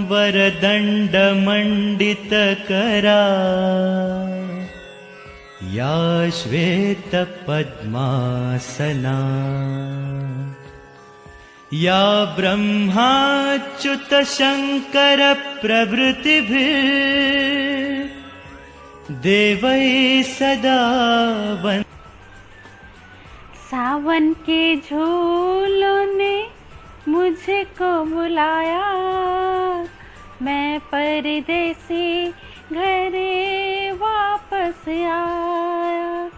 वरदण्डमण्डितकरा या श्वेतपद्मासना या ब्रह्माच्युतशङ्करप्रभृतिभिर्देवैः सदा सावन के झूलों ने मुझको बुलाया, मैं परदेसी घरे वापस आया,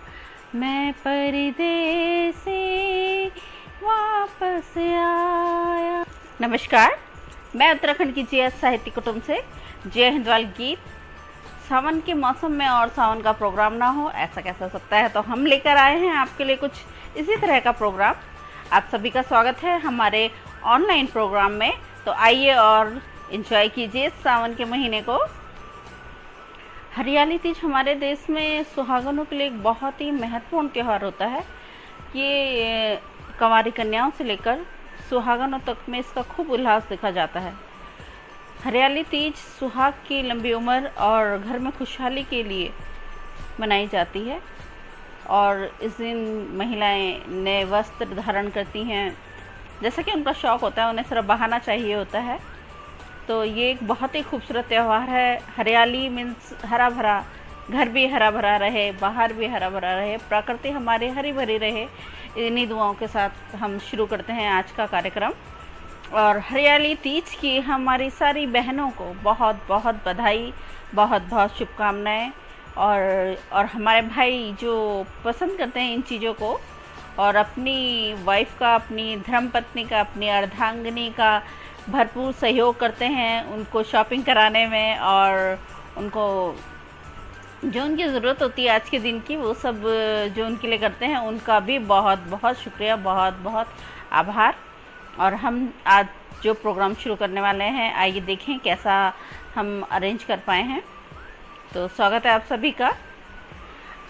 मैं परदेसी वापस आया। नमस्कार, मैं उत्तराखंड की जीएस साहित्य कुटुंब से जय हिंदवाल गीत। सावन के मौसम में और सावन का प्रोग्राम ना हो, ऐसा कैसा हो सकता है। तो हम लेकर आए हैं आपके लिए कुछ इसी तरह का प्रोग्राम। आप सभी का स्वागत है हमारे ऑनलाइन प्रोग्राम में। तो आइए और एंजॉय कीजिए सावन के महीने को। हरियाली तीज हमारे देश में सुहागनों के लिए एक बहुत ही महत्वपूर्ण त्यौहार होता है। ये कंवारी कन्याओं से लेकर सुहागनों तक में इसका खूब उल्लास देखा जाता है। हरियाली तीज सुहाग की लंबी उम्र और घर में खुशहाली के लिए मनाई जाती है और इस दिन महिलाएं नए वस्त्र धारण करती हैं, जैसा कि उनका शौक़ होता है, उन्हें सिर्फ बहाना चाहिए होता है। तो ये एक बहुत ही खूबसूरत त्यौहार है। हरियाली मीन्स हरा भरा, घर भी हरा भरा रहे, बाहर भी हरा भरा रहे, प्रकृति हमारी हरी भरी रहे। इन्हीं दुआओं के साथ हम शुरू करते हैं आज का कार्यक्रम। और हरियाली तीज की हमारी सारी बहनों को बहुत बहुत बधाई, बहुत बहुत शुभकामनाएं। और हमारे भाई जो पसंद करते हैं इन चीज़ों को और अपनी वाइफ का, अपनी धर्मपत्नी का, अपनी अर्धांगिनी का भरपूर सहयोग करते हैं उनको शॉपिंग कराने में, और उनको जो उनकी ज़रूरत होती है आज के दिन की, वो सब जो उनके लिए करते हैं, उनका भी बहुत बहुत शुक्रिया, बहुत बहुत आभार। और हम आज जो प्रोग्राम शुरू करने वाले हैं, आइए देखें कैसा हम अरेंज कर पाए हैं। तो स्वागत है आप सभी का।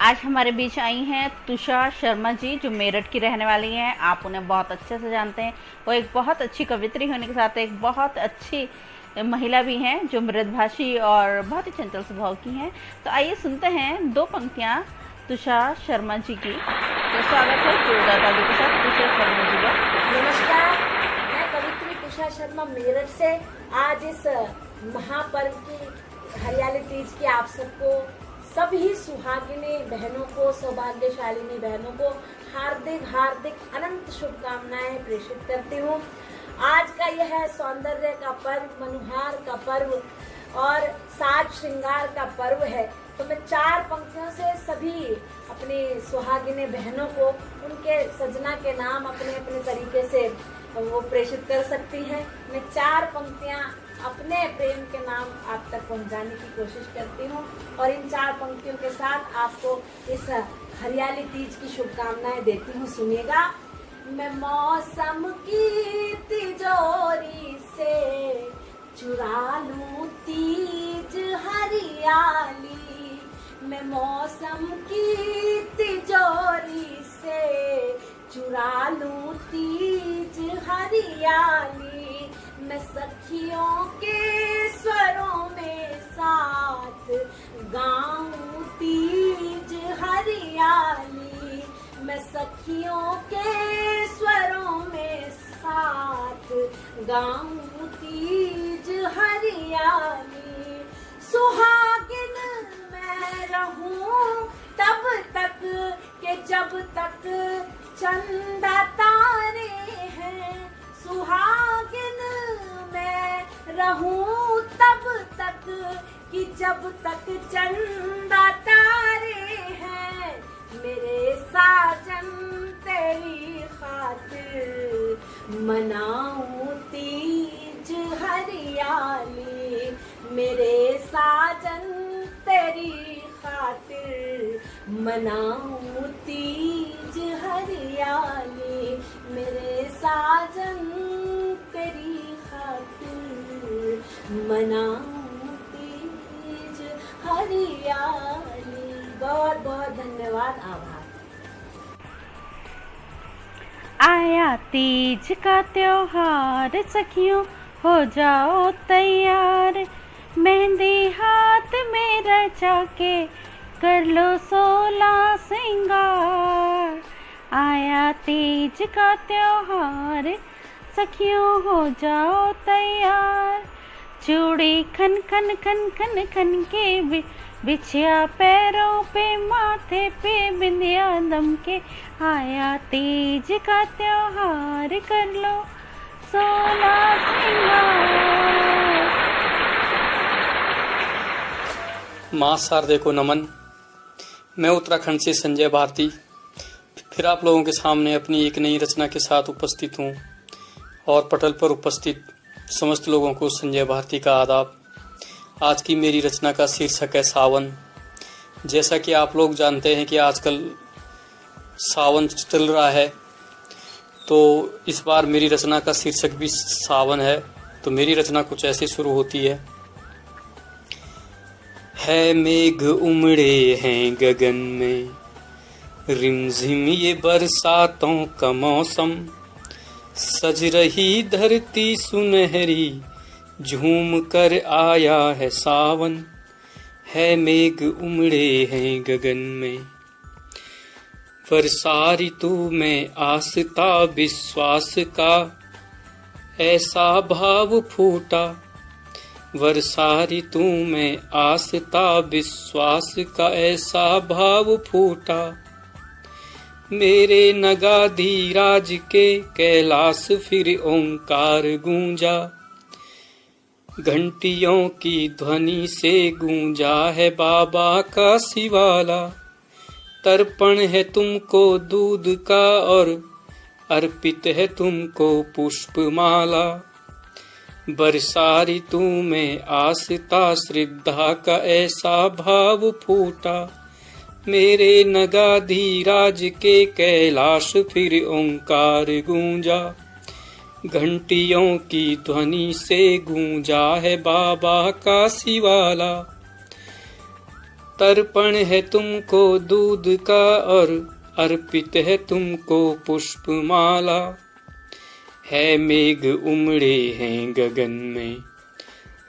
आज हमारे बीच आई हैं तुषा शर्मा जी, जो मेरठ की रहने वाली हैं। आप उन्हें बहुत अच्छे से जानते हैं। वो एक बहुत अच्छी कवित्री होने के साथ एक बहुत अच्छी महिला भी हैं, जो मृदभाषी और बहुत ही चंचल स्वभाव की हैं। तो आइए सुनते हैं दो पंक्तियाँ तुषा शर्मा जी की। तो स्वागत है जोरदार के साथ तुषा शर्मा जी का। नमस्कार, मैं कवित्री तुषा शर्मा मेरठ से आज इस महापर्व की हरियाली तीज की आप सबको, सभी सुहागिनी बहनों को, सौभाग्यशालिनी बहनों को हार्दिक हार्दिक अनंत शुभकामनाएं प्रेषित करती हूँ। आज का यह सौंदर्य का पर्व, मनुहार का पर्व और साज श्रृंगार का पर्व है। तो मैं चार पंक्तियों से सभी अपनी सुहागिनी बहनों को उनके सजना के नाम अपने अपने तरीके से वो प्रेषित कर सकती हैं। मैं चार पंक्तियां अपने प्रेम के नाम आप तक पहुंचाने की कोशिश करती हूं और इन चार पंक्तियों के साथ आपको इस हरियाली तीज की शुभकामनाएं देती हूं। सुनिएगा। मैं मौसम की तिजोरी से चुरा लूं तीज हरियाली, मैं मौसम की तिजोरी से चुरा लूं तीज हरियाली, मैं सखियों के स्वरों में साथ गाऊं तीज हरियाली, मैं सखियों के स्वरों में साथ गाऊं तीज हरियाली। सुहागिन मैं रहूं तब तक के जब तक चंदा तारे हैं, सुहागिन मैं रहूं तब तक कि जब तक चंदा तारे हैं, मेरे साजन तेरी खातिर मनाऊं तीज हरियाली, मेरे साजन तेरी खातिर मनाऊं तीज हरियाली, मेरे साजन तेरी खातिर मनाऊं तीज हरियाली। बहुत बहुत धन्यवाद, आभार। आया तीज का त्योहार सखियों, हो जाओ तैयार, मेहंदी हाथ में रचा के कर लो 16 सिंगार। आया तीज का त्योहार, सखियों हो जाओ तैयार। चूड़ी खन खन खन खन खन के बिछिया पैरों पे, माथे पे बिंदिया दम के। आया तीज का त्योहार, कर लो 16 सिंगार। माँ शारदे को नमन। मैं उत्तराखंड से संजय भारती फिर आप लोगों के सामने अपनी एक नई रचना के साथ उपस्थित हूँ और पटल पर उपस्थित समस्त लोगों को संजय भारती का आदाब। आज की मेरी रचना का शीर्षक है सावन। जैसा कि आप लोग जानते हैं कि आजकल सावन चल रहा है, तो इस बार मेरी रचना का शीर्षक भी सावन है। तो मेरी रचना कुछ ऐसे शुरू होती है मेघ उमड़े हैं गगन में, रिमझिम ये बरसातों का मौसम, सज रही धरती सुनहरी, झूम कर आया है सावन। है मेघ उमड़े हैं गगन में, वर्षा ऋतु में आस्था विश्वास का ऐसा भाव फूटा। वर्षा ऋतु में आस्था विश्वास का ऐसा भाव फूटा। मेरे नगाधीराज के कैलाश फिर ओंकार गूंजा, घंटियों की ध्वनि से गूंजा है बाबा का शिवाला। तर्पण है तुमको दूध का और अर्पित है तुमको पुष्पमाला। वर्षा ऋतु में आस्था श्रद्धा का ऐसा भाव फूटा। मेरे नगाधीराज के कैलाश फिर ओंकार गूंजा, घंटियों की ध्वनि से गूंजा है बाबा का शिवाला। तर्पण है तुमको दूध का और अर्पित है तुमको पुष्पमाला। है मेघ उमड़े हैं गगन में,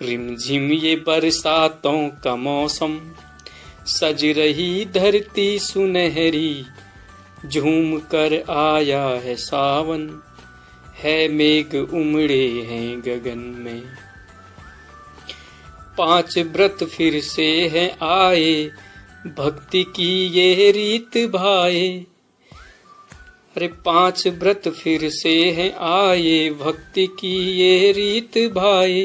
रिमझिम ये बरसातों का मौसम, सज रही धरती सुनहरी, झूम कर आया है सावन। है मेघ उमड़े हैं गगन में। 5 व्रत फिर से हैं आए, भक्ति की ये रीत भाए। अरे 5 व्रत फिर से हैं आए, भक्ति की ये रीत भाए।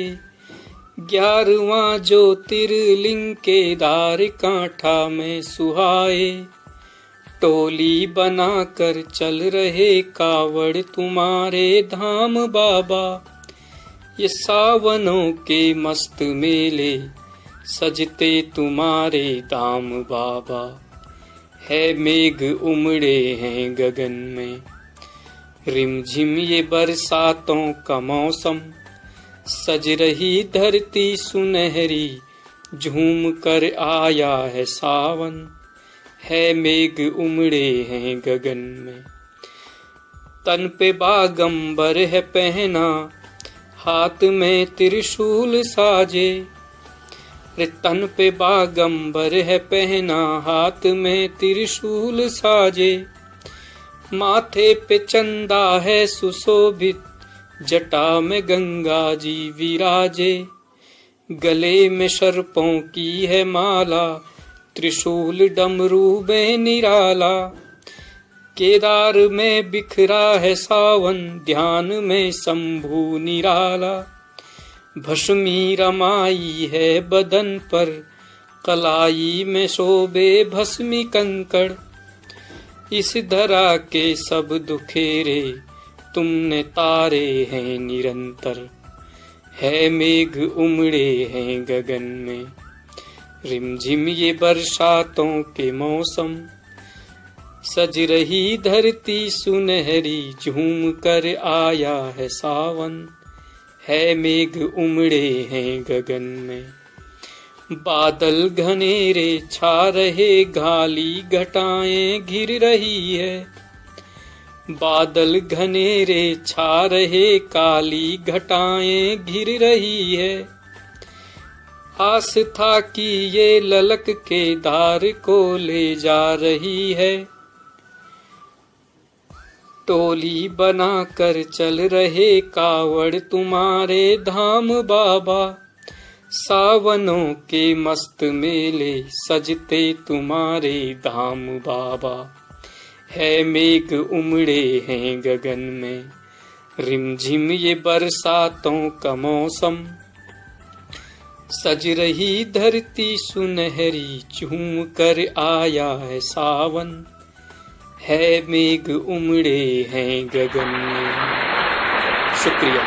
11वां ज्योतिर्लिंग केदार कांठा में सुहाए। टोली बनाकर चल रहे कावड़ तुम्हारे धाम बाबा। ये सावनों के मस्त मेले सजते तुम्हारे धाम बाबा। है मेघ उमड़े हैं गगन में, रिमझिम ये बरसातों का मौसम, सज रही धरती सुनहरी, झूम कर आया है सावन। है मेघ उमड़े हैं गगन में। तन पे बागंबर है पहना, हाथ में त्रिशूल साजे। रे तन पे बागंबर है पहना, हाथ में त्रिशूल साजे। माथे पे चंदा है सुशोभित, जटा में गंगा जी विराजे। गले में सर्पों की है माला, त्रिशूल डमरू में निराला। केदार में बिखरा है सावन, ध्यान में शंभु निराला। भस्मी रमाई है बदन पर, कलाई में शोभे भस्मी कंकड़। इस धरा के सब दुखेरे तुमने तारे हैं निरंतर। है मेघ उमड़े हैं गगन में, रिमझिम ये बरसातों के मौसम, सज रही धरती सुनहरी, झूम कर आया है सावन। है मेघ उमड़े हैं गगन में। बादल घनेरे छा रहे, घाली घटाएं घिर रही है। बादल घनेरे छा रहे, काली घटाएं घिर रही है। आस था कि ये ललक के धार को ले जा रही है। टोली बना कर चल रहे कावड़ तुम्हारे धाम बाबा। सावनों के मस्त मेले सजते तुम्हारे धाम बाबा। है मेघ उमड़े हैं गगन में, रिमझिम ये बरसातों का मौसम। सज रही धरती सुनहरी, झूम कर आया है सावन। है मेघ उमड़े हैं गगन में। शुक्रिया।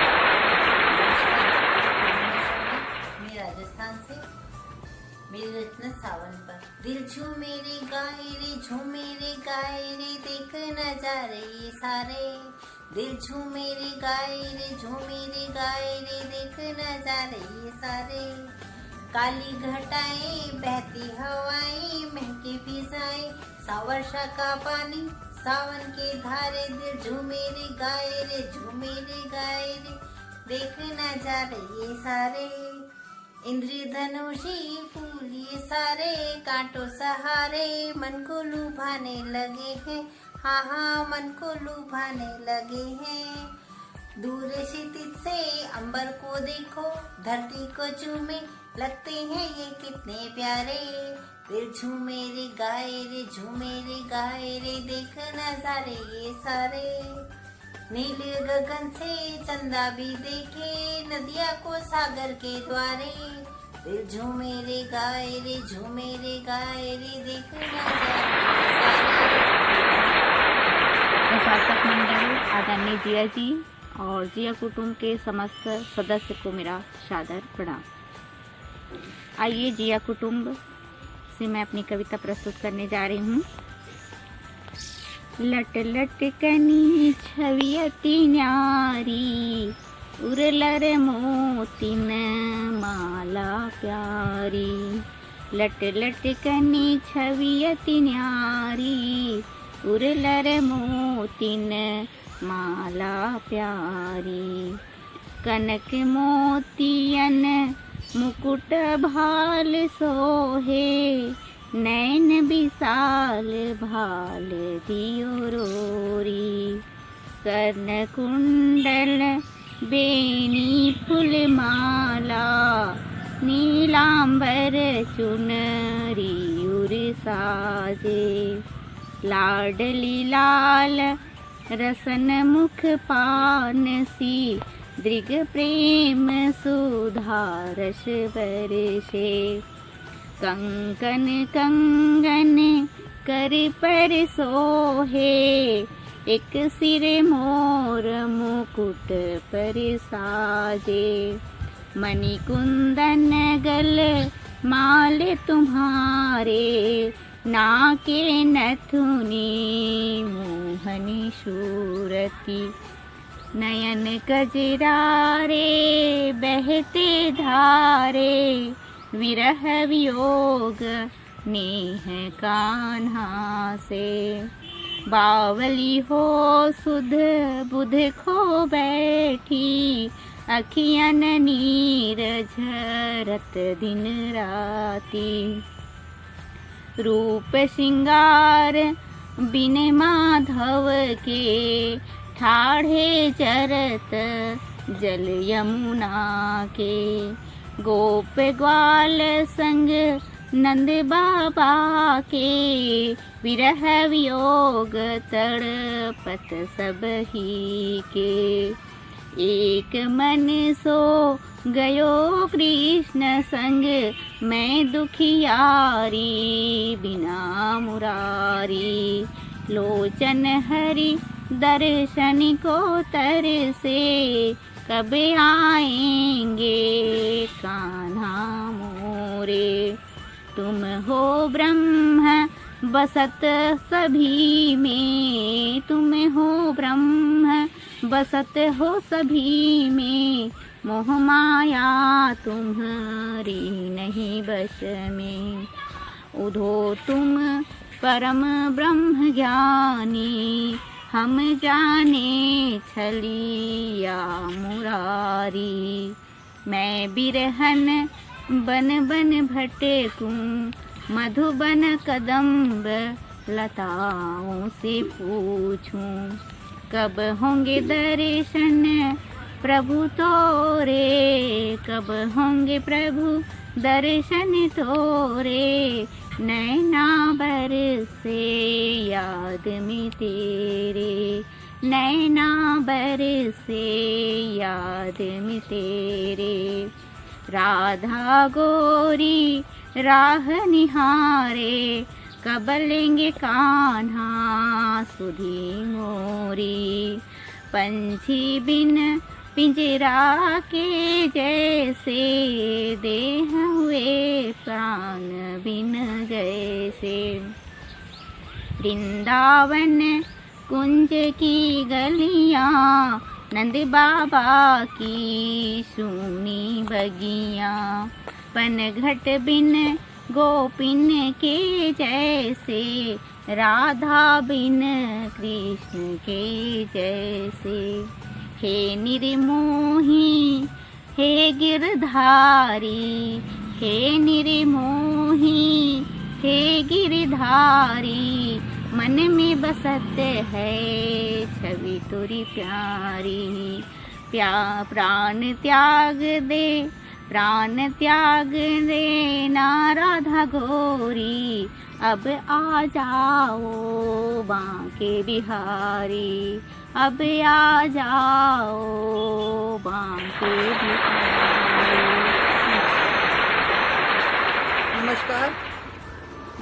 मैं राजस्थान से, मेरी रचना सावन पर। दिल झूमे रे गाए रे, झूमे रे गाए रे, देख नजारे ये सारे। दिल झूमे रे गाए रे, झूमे रे गाए रे, देख नजारे ये सारे। काली घटाएं बहती हवाएं, महके फिजाएं, सावर्षा का पानी, सावन के धारे। दिल झूमे रे गाए रे, झूमे रे गाए रे, देख नजारे ये सारे। इंद्रिय धनुषी फूल ये सारे, कांटों सहारे, मन को लुभाने लगे हैं। हाँ हाँ, मन को लुभाने लगे हैं। दूर क्षितिज से अंबर को देखो, धरती को चूमे, लगते हैं ये कितने प्यारे। दिल झूमे रे गाए रे, झूमे रे गाए रे, देख नजारे ये सारे। नील गगन से चंदा भी देखे, नदिया को सागर के द्वारे। दिल झूमे रे गाए रे, झूमे रे गाए रे, देख नजारे ये सारे। प्रशासक मंडल आदरणीय जिया जी और जिया कुटुंब के समस्त सदस्य को मेरा सादर प्रणाम। आइए जिया कुटुंब से मैं अपनी कविता प्रस्तुत करने जा रही हूँ। लट लट कनी छवियती न्यारी, उरलर मोतिन माला प्यारी। लट लट कनी छवियती न्यारी, उरलर मोतिन माला प्यारी। कनक मोतियन मुकुट भाल सोहे, नैन विशाल भाल दियो रोरी। कर्ण कुंडल बेनी फूलमाला, नीलांबर चुनरी उर साजे। लाडली लाल रसन मुख पान सी, दृग प्रेम सुधा रस बरसे। कंकन कंगन कर पर सोहे, एक सिर मोर मुकुट पर साजे। मणि कुंदन गल माल तुम्हारे, नाके नथुनी मोहनी सूरती। नयन कजरारे बहते धारे, विरह वियोग नेह कान्हा से। बावली हो सुध बुध खो बैठी, अखियन नीर झरत दिन राती। रूप श्रृंगार बिन माधव के, ठाढ़े जरत जल यमुना के। गोप ग्वाल संग नंद बाबा के, विरह वियोग तड़पत सब ही के। एक मन सो गयो कृष्ण संग, मैं दुखियारी बिना मुरारी। लोचन हरि दर्शन को तरसे, कब आएंगे कान्हा मोरे। तुम हो ब्रह्म बसत सभी में, तुम हो ब्रह्म बसत हो सभी में। मोह माया तुम्हारी नहीं बस में। उधो तुम परम ब्रह्म ज्ञानी, हम जाने छलिया मुरारी। मैं बिरहन बन बन भटकूं, मधुबन कदम्ब लताओं से पूछूं। कब होंगे दर्शन प्रभु तोरे, कब होंगे प्रभु दर्शन तोरे। नैना बरसे याद में तेरे, नैना बरसे याद में तेरे। राधा गोरी राह निहारे, कब लेंगे कान्हा सुधी मोरी। पंछी बिन पिंजरा के जैसे, देह हुए प्राण बिन जैसे। वृंदावन कुंज की गलियां, नंद बाबा की सूनी बगियां। पनघट बिन गोपिन के जैसे, राधा बिन कृष्ण के जैसे। हे निर्मोही हे गिरधारी, हे निर्मोही हे गिरधारी। मन में बसत है छवि तुरी प्यारी। प्राण त्याग दे, प्राण त्याग दे ना राधा गोरी। अब आ जाओ बांके बिहारी, अब आ जाओ बांके बिहारी। नमस्कार,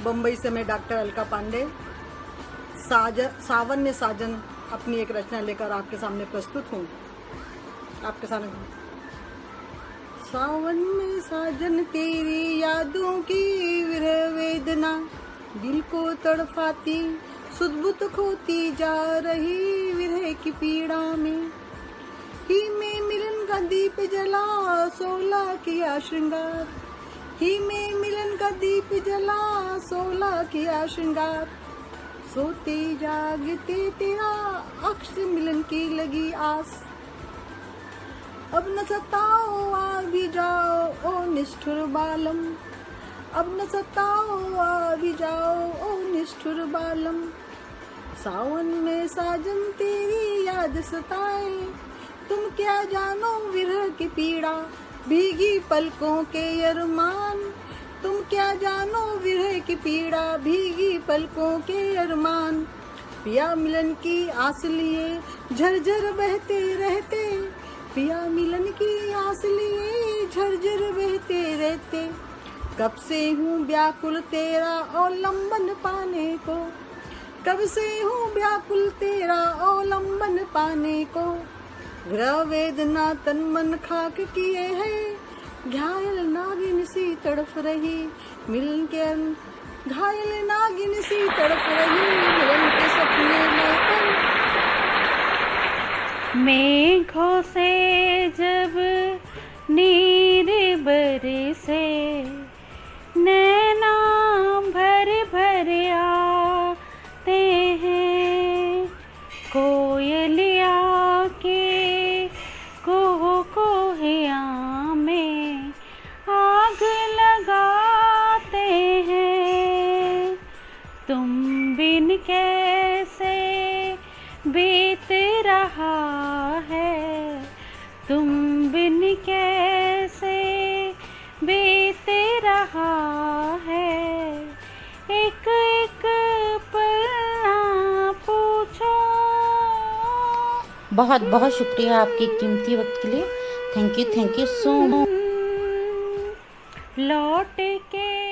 बम्बई से मैं डॉक्टर अलका पांडे सावन में साजन अपनी एक रचना लेकर आपके सामने प्रस्तुत हूँ। आपके सामने सावन में साजन तेरी यादों की विरह वेदना, दिल को तड़फाती सुध-बुध खोती जा रही विरह की पीड़ा में। ही में मिलन का दीप जला 16 किया श्रृंगार, ही में मिलन का दीप जला 16 किया श्रृंगार। सोते जागते तेरा अक्ष मिलन की लगी आस। अब न सताओ आ भी जाओ ओ निष्ठुर बालम, अब न सताओ आ भी जाओ ओ निष्ठुर बालम। सावन में साजन तेरी याद सताए, तुम क्या जानो विरह की पीड़ा, भीगी पलकों के अरमान। तुम क्या जानो विरह की पीड़ा, भीगी पलकों के अरमान। पिया मिलन की आस लिए झरझर बहते रहते, पिया मिलन की आस लिए झरझर बहते रहते। कब से हूँ व्याकुल तेरा अवलंबन पाने को, कब से हूँ व्याकुल तेरा अवलंबन पाने को। विरह वेदना तन मन खाक किए है, घायल नागिन सी तड़फ रही मिलन के। घायल नागिन सी तड़फ रही मिलन के सपने लेकर। मेघों से जब नीर बरसे, नैना भर भर आते हैं। कोयलिया के कोहिया में आग लगाते हैं। तुम बिन कैसे बीत रहा है, तुम बिन कैसे बीत रहा है। एक एक पल पूछो। बहुत बहुत शुक्रिया आपके कीमती वक्त के लिए। Thank you so much. लौट के